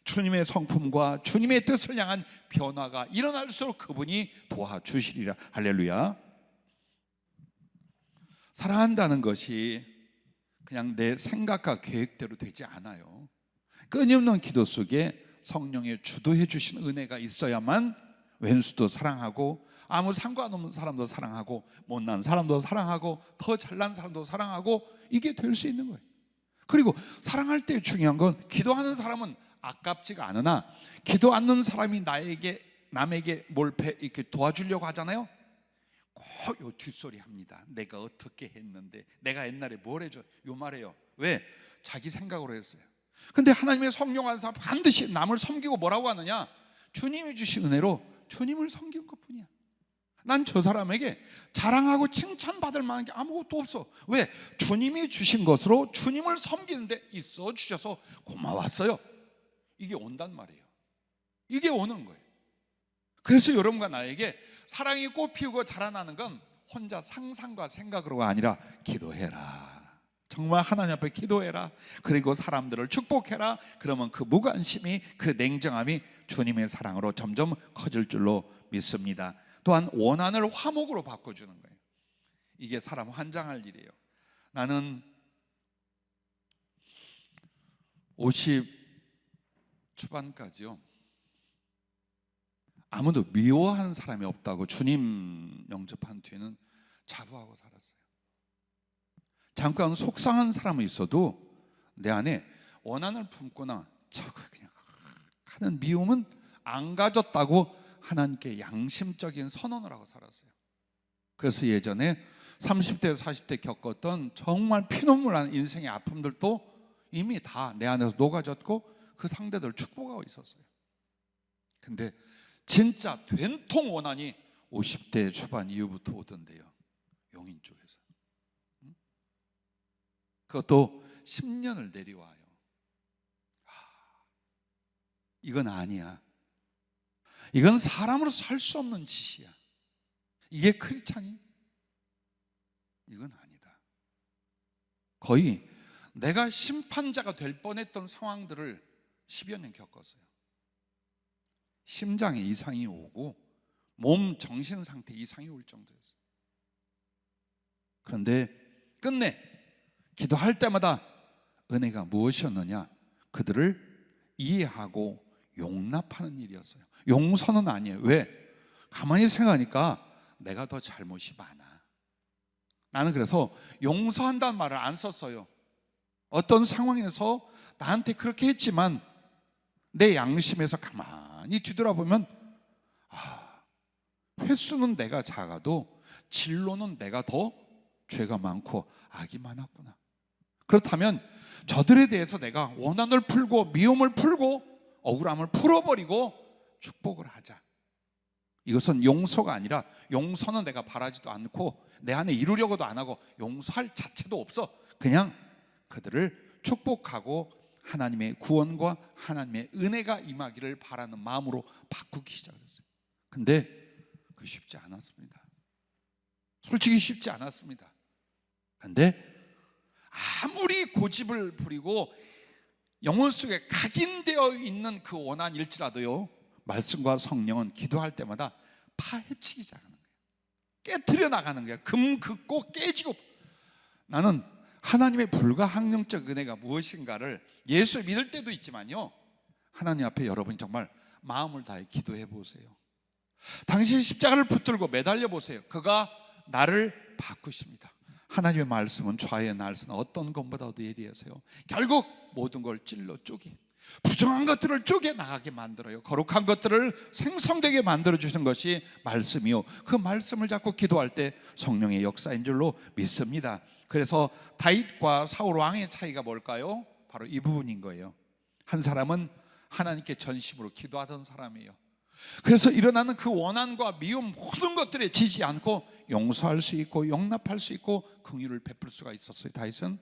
Speaker 1: 주님의 성품과 주님의 뜻을 향한 변화가 일어날수록 그분이 도와주시리라. 할렐루야. 사랑한다는 것이 그냥 내 생각과 계획대로 되지 않아요. 끊임없는 기도 속에 성령의 주도해 주신 은혜가 있어야만 왼수도 사랑하고, 아무 상관없는 사람도 사랑하고, 못난 사람도 사랑하고, 더 잘난 사람도 사랑하고, 이게 될 수 있는 거예요. 그리고 사랑할 때 중요한 건, 기도하는 사람은 아깝지가 않으나 기도 않는 사람이 남에게 뭘 이렇게 도와주려고 하잖아요. 꼭 요 뒷소리 합니다. 내가 어떻게 했는데, 내가 옛날에 뭘 해줘, 요 말해요. 왜? 자기 생각으로 했어요. 근데 하나님의 성령 하는 사람 반드시 남을 섬기고 뭐라고 하느냐? 주님이 주신 은혜로 주님을 섬긴 것뿐이야. 난 저 사람에게 자랑하고 칭찬받을 만한 게 아무것도 없어. 왜? 주님이 주신 것으로 주님을 섬기는데 있어 주셔서 고마웠어요. 이게 온단 말이에요. 이게 오는 거예요. 그래서 여러분과 나에게 사랑이 꽃피우고 자라나는 건 혼자 상상과 생각으로가 아니라 기도해라. 정말 하나님 앞에 기도해라. 그리고 사람들을 축복해라. 그러면 그 무관심이, 그 냉정함이 주님의 사랑으로 점점 커질 줄로 믿습니다. 또한 원한을 화목으로 바꿔주는 거예요. 이게 사람 환장할 일이에요. 나는 50 초반까지요, 아무도 미워하는 사람이 없다고 주님 영접한 뒤에는 자부하고 살았어요. 잠깐 속상한 사람은 있어도 내 안에 원한을 품거나 저거 그냥 하는 미움은 안 가졌다고 하나님께 양심적인 선언을 하고 살았어요. 그래서 예전에 30대 40대 겪었던 정말 피눈물 나는 인생의 아픔들도 이미 다 내 안에서 녹아졌고 그 상대들을 축복하고 있었어요. 근데 진짜 된통 원한이 50대 초반 이후부터 오던데요, 용인 쪽에서. 그것도 10년을 내려와요. 이건 아니야. 이건 사람으로서 할 수 없는 짓이야. 이게 크리스찬이? 이건 아니다. 거의 내가 심판자가 될 뻔했던 상황들을 10여 년 겪었어요. 심장에 이상이 오고 몸 정신 상태 이상이 올 정도였어요. 그런데 끝내 기도할 때마다 은혜가 무엇이었느냐? 그들을 이해하고 용납하는 일이었어요. 용서는 아니에요. 왜? 가만히 생각하니까 내가 더 잘못이 많아. 나는 그래서 용서한다는 말을 안 썼어요. 어떤 상황에서 나한테 그렇게 했지만 내 양심에서 가만히 뒤돌아보면 횟수는 내가 작아도 진로는 내가 더 죄가 많고 악이 많았구나. 그렇다면 저들에 대해서 내가 원한을 풀고 미움을 풀고 억울함을 풀어버리고 축복을 하자. 이것은 용서가 아니라, 용서는 내가 바라지도 않고 내 안에 이루려고도 안 하고 용서할 자체도 없어. 그냥 그들을 축복하고 하나님의 구원과 하나님의 은혜가 임하기를 바라는 마음으로 바꾸기 시작했어요. 근데 그게 쉽지 않았습니다. 솔직히 쉽지 않았습니다. 근데 아무리 고집을 부리고 영혼 속에 각인되어 있는 그 원한일지라도요, 말씀과 성령은 기도할 때마다 파헤치기 시작하는 거예요. 깨트려 나가는 거예요. 금 긋고 깨지고. 나는 하나님의 불가항력적 은혜가 무엇인가를 예수 믿을 때도 있지만요, 하나님 앞에 여러분 정말 마음을 다해 기도해 보세요. 당신의 십자가를 붙들고 매달려 보세요. 그가 나를 바꾸십니다. 하나님의 말씀은 좌의 날선 어떤 것보다도 예리하세요. 결국 모든 걸 찔러 쪼개, 부정한 것들을 쪼개 나가게 만들어요. 거룩한 것들을 생성되게 만들어주시는 것이 말씀이요, 그 말씀을 잡고 기도할 때 성령의 역사인 줄로 믿습니다. 그래서 다윗과 사울 왕의 차이가 뭘까요? 바로 이 부분인 거예요. 한 사람은 하나님께 전심으로 기도하던 사람이에요. 그래서 일어나는 그 원한과 미움 모든 것들에 지지 않고 용서할 수 있고 용납할 수 있고 긍휼을 베풀 수가 있었어요. 다윗은.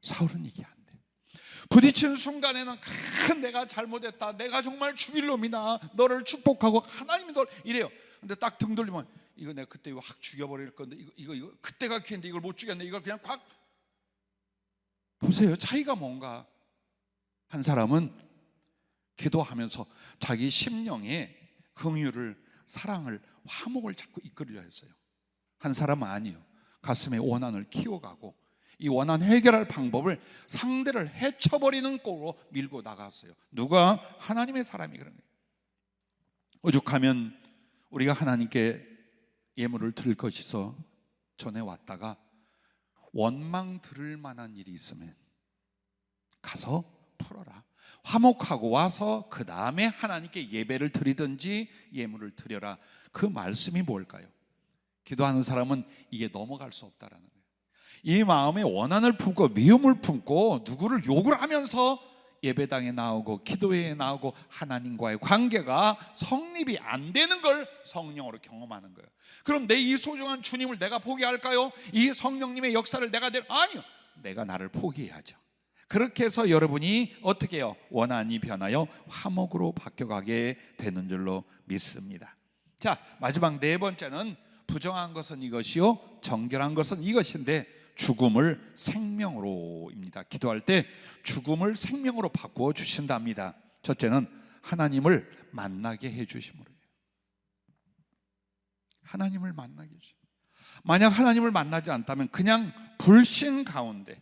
Speaker 1: 사울은 이게 안 돼. 부딪히는 순간에는 내가 잘못했다, 내가 정말 죽일 놈이나, 너를 축복하고 하나님이 널 이래요. 근데 딱 등 돌리면 이거 내가 그때 확 죽여버릴 건데, 이거 그때가 기회인데 이걸 못 죽였네, 이걸 그냥 확. 보세요, 차이가 뭔가. 한 사람은 기도하면서 자기 심령에 긍휼을, 사랑을, 화목을 자꾸 이끌려 했어요. 한 사람은 아니에요. 가슴에 원한을 키워가고 이 원한 해결할 방법을 상대를 해쳐버리는 꼴로 밀고 나갔어요. 누가? 하나님의 사람이 그런 거예요. 오죽하면 우리가 하나님께 예물을 드릴 것이서 전해왔다가 원망 들을 만한 일이 있으면 가서 풀어라, 화목하고 와서 그 다음에 하나님께 예배를 드리든지 예물을 드려라. 그 말씀이 뭘까요? 기도하는 사람은 이게 넘어갈 수 없다라는 거예요. 이 마음에 원한을 품고 미움을 품고 누구를 욕을 하면서 예배당에 나오고 기도회에 나오고 하나님과의 관계가 성립이 안 되는 걸 성령으로 경험하는 거예요. 그럼 내 이 소중한 주님을 내가 포기할까요? 이 성령님의 역사를 내가 아니요, 내가 나를 포기해야죠. 그렇게 해서 여러분이 어떻게 해요? 원한이 변하여 화목으로 바뀌어가게 되는 줄로 믿습니다. 자, 마지막 네 번째는 부정한 것은 이것이요 정결한 것은 이것인데, 죽음을 생명으로입니다. 기도할 때 죽음을 생명으로 바꾸어 주신답니다. 첫째는 하나님을 만나게 해주심으로요. 하나님을 만나게 해주심. 만약 하나님을 만나지 않다면 그냥 불신 가운데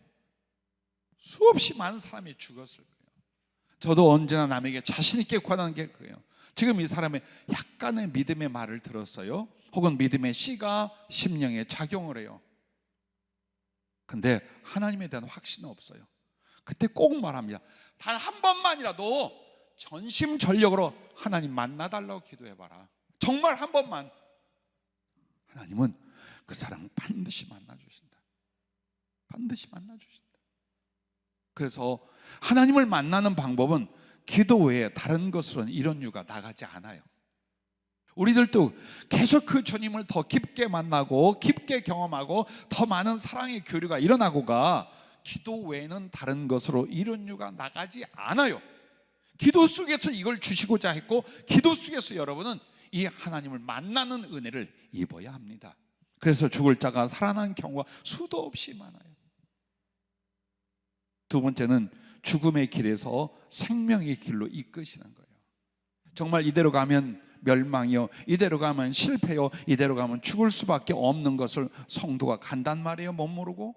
Speaker 1: 수없이 많은 사람이 죽었을 거예요. 저도 언제나 남에게 자신 있게 권하는 게 그거예요. 지금 이 사람의 약간의 믿음의 말을 들었어요. 혹은 믿음의 씨가 심령에 작용을 해요. 근데 하나님에 대한 확신은 없어요. 그때 꼭 말합니다. 단 한 번만이라도 전심전력으로 하나님 만나달라고 기도해봐라. 정말 한 번만. 하나님은 그 사람을 반드시 만나주신다. 반드시 만나주신다. 그래서 하나님을 만나는 방법은 기도 외에 다른 것으로는 이런 이유가 나가지 않아요. 우리들도 계속 그 주님을 더 깊게 만나고 깊게 경험하고 더 많은 사랑의 교류가 일어나고가 기도 외에는 다른 것으로 이런 이유가 나가지 않아요. 기도 속에서 이걸 주시고자 했고, 기도 속에서 여러분은 이 하나님을 만나는 은혜를 입어야 합니다. 그래서 죽을 자가 살아난 경우가 수도 없이 많아요. 두 번째는 죽음의 길에서 생명의 길로 이끄시는 거예요. 정말 이대로 가면 멸망이요, 이대로 가면 실패요, 이대로 가면 죽을 수밖에 없는 것을 성도가 간단 말이에요. 못 모르고.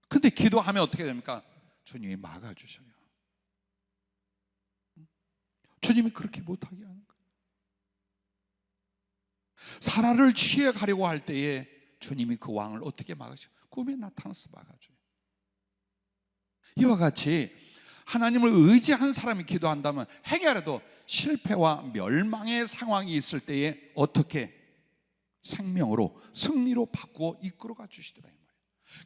Speaker 1: 근데 기도하면 어떻게 됩니까? 주님이 막아주셔요. 주님이 그렇게 못하게 하는 거예요. 사라를 취해 가려고 할 때에 주님이 그 왕을 어떻게 막으셔요? 꿈에 나타나서 막아줘요. 이와 같이 하나님을 의지한 사람이 기도한다면 행여라도 실패와 멸망의 상황이 있을 때에 어떻게 생명으로, 승리로 바꾸어 이끌어가 주시더라 이 말이에요.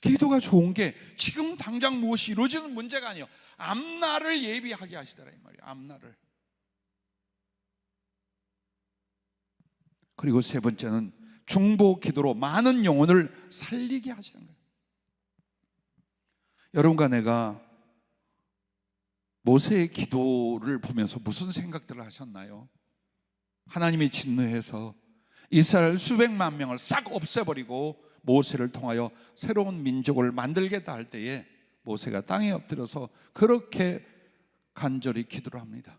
Speaker 1: 기도가 좋은 게 지금 당장 무엇이 이루어지는 문제가 아니에요. 앞날을 예비하게 하시더라 이 말이에요. 앞날을. 그리고 세 번째는 중보 기도로 많은 영혼을 살리게 하시는 거예요. 여러분과 내가 모세의 기도를 보면서 무슨 생각들을 하셨나요? 하나님이 진노해서 이스라엘 수백만 명을 싹 없애버리고 모세를 통하여 새로운 민족을 만들겠다 할 때에 모세가 땅에 엎드려서 그렇게 간절히 기도를 합니다.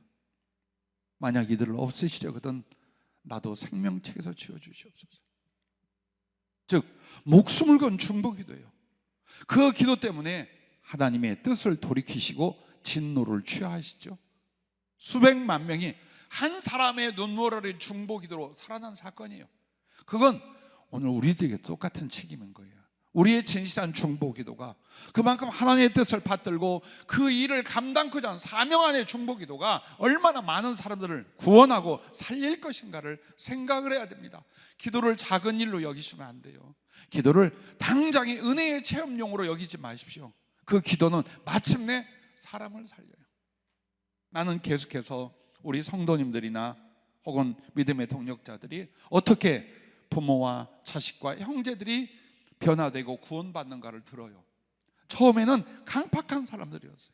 Speaker 1: 만약 이들을 없애시려거든 나도 생명책에서 지어주시옵소서. 즉 목숨을 건 중보 기도예요. 그 기도 때문에 하나님의 뜻을 돌이키시고 진노를 취하시죠. 수백만 명이 한 사람의 눈물 흘린 중보 기도로 살아난 사건이에요. 그건 오늘 우리들에게 똑같은 책임인 거예요. 우리의 진실한 중보 기도가 그만큼 하나님의 뜻을 받들고 그 일을 감당하고자 하는 사명 안의 중보 기도가 얼마나 많은 사람들을 구원하고 살릴 것인가를 생각을 해야 됩니다. 기도를 작은 일로 여기시면 안 돼요. 기도를 당장의 은혜의 체험용으로 여기지 마십시오. 그 기도는 마침내 사람을 살려요. 나는 계속해서 우리 성도님들이나 혹은 믿음의 동력자들이 어떻게 부모와 자식과 형제들이 변화되고 구원받는가를 들어요. 처음에는 강팍한 사람들이었어요.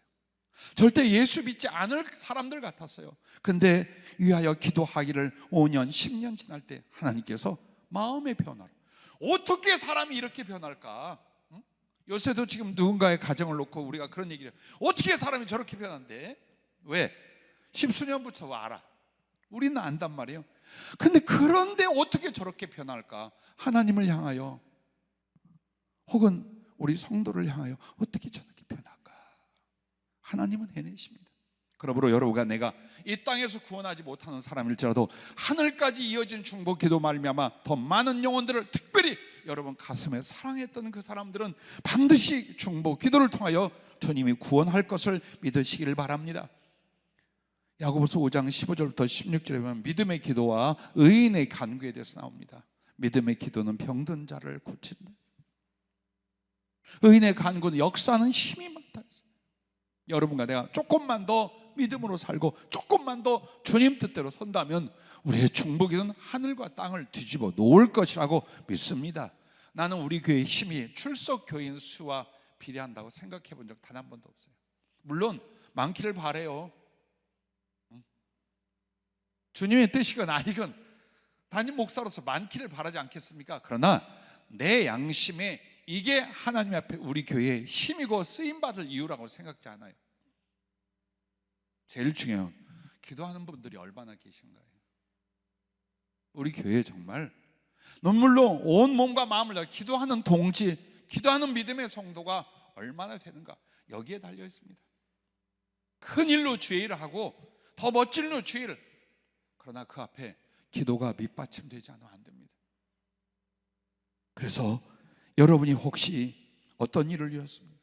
Speaker 1: 절대 예수 믿지 않을 사람들 같았어요. 근데 위하여 기도하기를 5년 10년 지날 때 하나님께서 마음의 변화를, 어떻게 사람이 이렇게 변할까? 요새도 지금 누군가의 가정을 놓고 우리가 그런 얘기를 해요. 어떻게 사람이 저렇게 변한대? 왜? 십수년부터 알아. 우리는 안단 말이에요. 근데 그런데 어떻게 저렇게 변할까? 하나님을 향하여 혹은 우리 성도를 향하여 어떻게 저렇게 변할까? 하나님은 해내십니다. 그러므로 여러분과 내가 이 땅에서 구원하지 못하는 사람일지라도 하늘까지 이어진 중보 기도 말미암아 더 많은 영혼들을, 특별히 여러분 가슴에 사랑했던 그 사람들은 반드시 중보 기도를 통하여 주님이 구원할 것을 믿으시기를 바랍니다. 야고보서 5장 15절부터 16절에 보면 믿음의 기도와 의인의 간구에 대해서 나옵니다. 믿음의 기도는 병든 자를 고친다. 의인의 간구는 역사는 힘이 많다. 여러분과 내가 조금만 더 믿음으로 살고 조금만 더 주님 뜻대로 선다면 우리의 중보기도는 하늘과 땅을 뒤집어 놓을 것이라고 믿습니다. 나는 우리 교회의 힘이 출석 교인 수와 비례한다고 생각해 본 적 단 한 번도 없어요. 물론 많기를 바라요. 주님의 뜻이건 아니건 담임 목사로서 많기를 바라지 않겠습니까? 그러나 내 양심에 이게 하나님 앞에 우리 교회의 힘이고 쓰임받을 이유라고 생각지 않아요. 제일 중요한 기도하는 분들이 얼마나 계신가요? 우리 교회에 정말 눈물로 온 몸과 마음을 다해 기도하는 동지, 기도하는 믿음의 성도가 얼마나 되는가, 여기에 달려 있습니다. 큰 일로 주의 일을 하고 더 멋진 일로 주의 일을, 그러나 그 앞에 기도가 밑받침되지 않으면 안 됩니다. 그래서 여러분이 혹시 어떤 일을 위했습니까?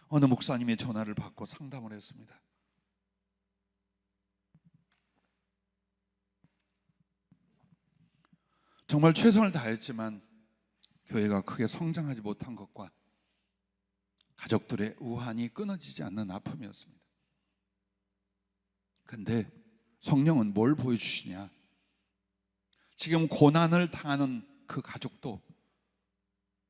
Speaker 1: 어느 목사님의 전화를 받고 상담을 했습니다. 정말 최선을 다했지만 교회가 크게 성장하지 못한 것과 가족들의 우환이 끊어지지 않는 아픔이었습니다. 근데 성령은 뭘 보여주시냐? 지금 고난을 당하는 그 가족도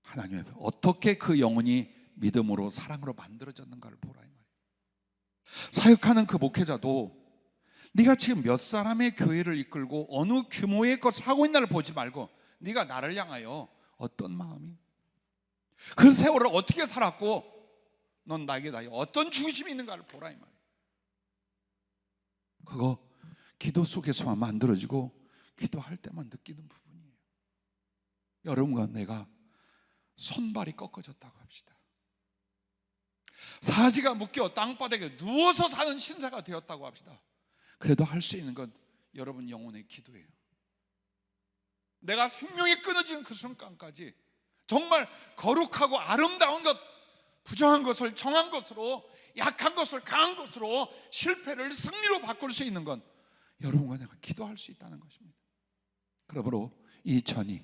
Speaker 1: 하나님 앞에 어떻게 그 영혼이 믿음으로 사랑으로 만들어졌는가를 보라 이 말이에요. 사역하는 그 목회자도 네가 지금 몇 사람의 교회를 이끌고 어느 규모의 것을 하고 있나를 보지 말고 네가 나를 향하여 어떤 마음이, 그 세월을 어떻게 살았고 넌 나에게 어떤 중심이 있는가를 보라 이 말이에요. 그거 기도 속에서만 만들어지고 기도할 때만 느끼는 부분이에요. 여러분과 내가 손발이 꺾어졌다고 합시다. 사지가 묶여 땅바닥에 누워서 사는 신사가 되었다고 합시다. 그래도 할 수 있는 건 여러분 영혼의 기도예요. 내가 생명이 끊어지는 그 순간까지 정말 거룩하고 아름다운 것, 부정한 것을 정한 것으로, 약한 것을 강한 것으로, 실패를 승리로 바꿀 수 있는 건 여러분과 내가 기도할 수 있다는 것입니다. 그러므로 이전이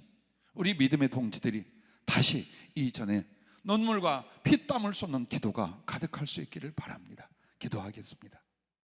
Speaker 1: 우리 믿음의 동지들이 다시 이전에 눈물과 피땀을 쏟는 기도가 가득할 수 있기를 바랍니다. 기도하겠습니다.